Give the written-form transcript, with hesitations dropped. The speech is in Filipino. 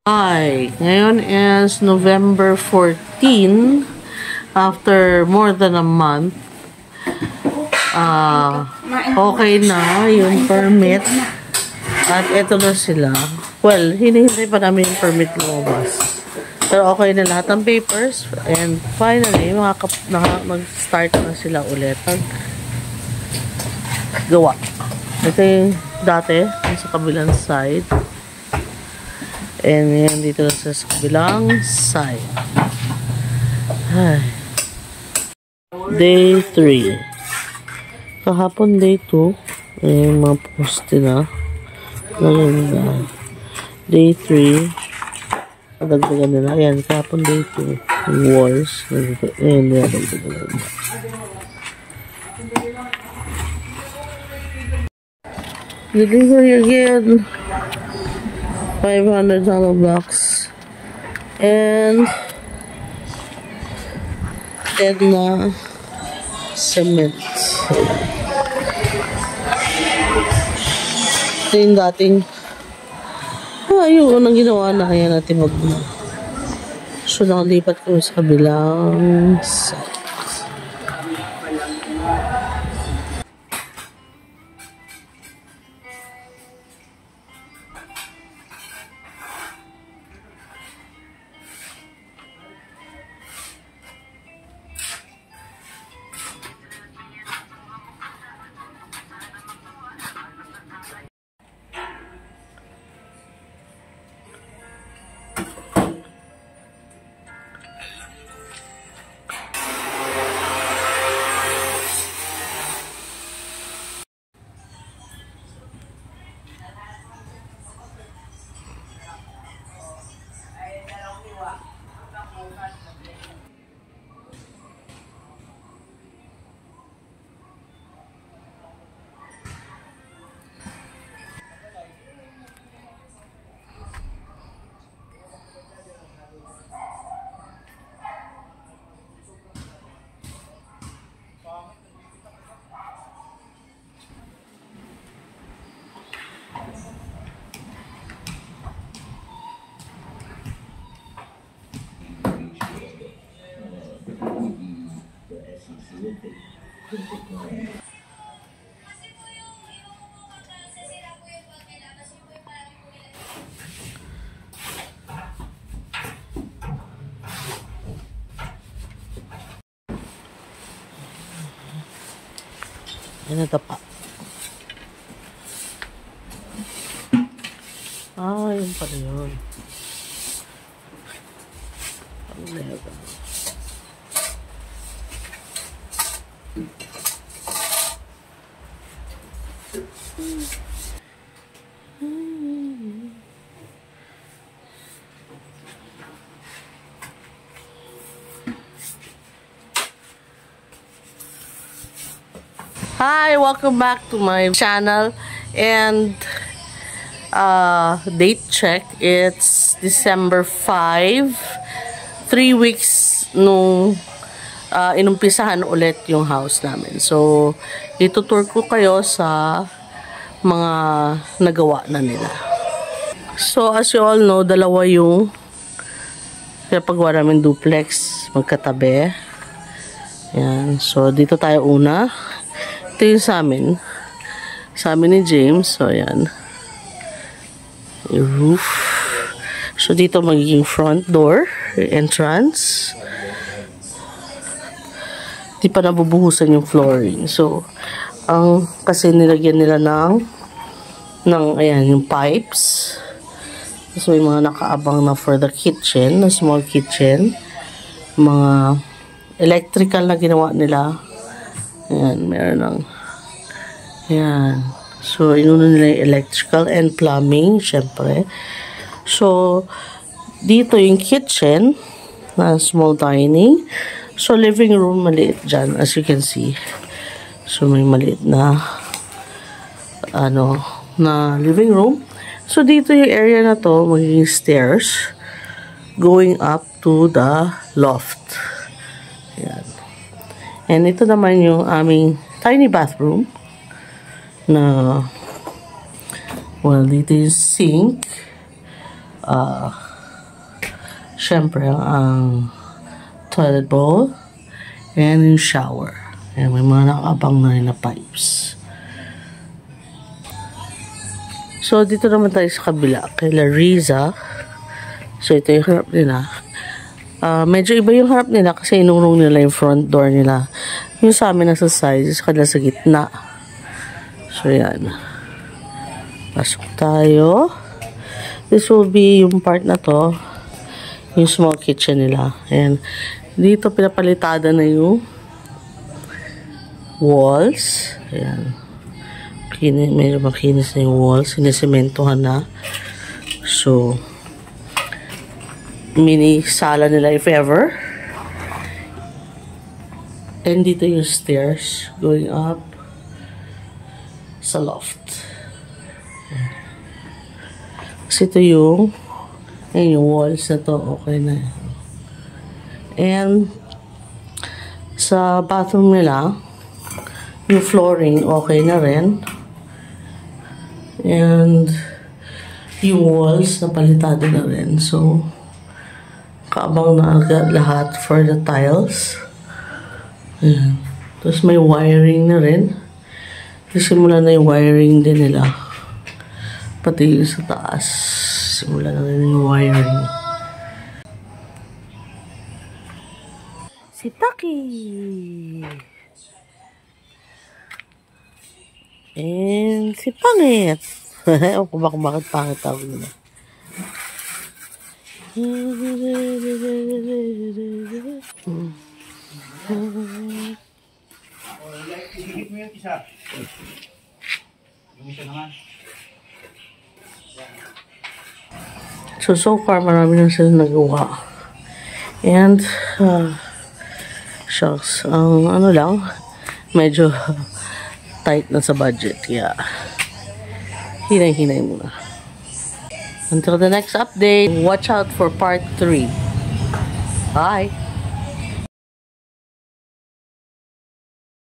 Hi, ngayon is November 14. After more than a month, okay na yung permit. At ito na sila. Well, hinihintay pa namin yung permit lumabas. Pero okay na lahat ng papers. And finally, mag-start na sila ulit. Gawa. Ito yung dati, sa kabilang side. And yan, dito na sa kabilang side. Ay. Day 3. Kahapon day 2. Ayan, mga poste na. Day 3. Nadagdagan nila. Ayan, kahapon day 2. Walls. Ayan, nadagdagan nila. Delivery again. 500 hollow blocks. And Edna cement. Ito yung dating yung unang ginawa na kaya natin so nakalipat ko sa kabilang side. Yan ito pa. Yun pala yun. Ano na yun? Hi, welcome back to my channel. And date check, it's December 5. 3 weeks nung inumpisahan ulit yung house namin. So, itutour ko kayo sa mga nagawa na nila. So, as you all know, dalawa yung paggawa namin duplex, magkatabi. Yan. So, dito tayo una. Ito yung sa amin. Sa amin ni James. So, ayan. Yung roof. So, dito magiging front door. Entrance. Di pa nabubuhusan yung flooring. So, kasi nilagyan nila ng ayan, yung pipes. So, may mga nakaabang na for the kitchen. Na small kitchen. Mga electrical na ginawa nila. Ayan, meron ng ayan. So, inuna nila yung electrical and plumbing, syempre. So, dito yung kitchen na small dining. So, living room, maliit dyan, as you can see. So, may maliit na na living room. So, dito yung area na to, magiging stairs going up to the loft. Ayan. And ito naman yung aming tiny bathroom na, well, dito yung sink. Siyempre, ang toilet bowl and yung shower. Ayan, may mga nakabang na rin na pipes. So, dito naman tayo sa kabila, kay Riza. So, ito yung harap nila. Medyo iba yung harap nila kasi inurong nila yung front door nila. Yung sa amin nasa side, sa kanila sa gitna. So, yan. Pasok tayo. This will be yung part na to. Yung small kitchen nila. Ayan. Dito pinapalitada na yung walls. Ayan. Medyo makinis na yung walls. Sinisementohan na. So, mini sala nila if ever. And dito yung stairs going up sa loft. Kasi ito yung walls na to, okay na. And sa bathroom nila, yung flooring okay na rin. And yung walls napalitado na rin. So, kaabang na agad lahat for the tiles. Ayan. Tapos may wiring na rin. Simula na yung wiring din nila. Pati yung sa taas. Simula na rin yung wiring. Si Taki! And si Pangit! O kung bakit pangit tawag nila. Higit mo yung isa. Yung isa naman. So far, marami na sila nagawa. And, shucks, ano lang, medyo tight na sa budget. Kaya, hinay-hinay muna. Until the next update, watch out for part 3. Bye!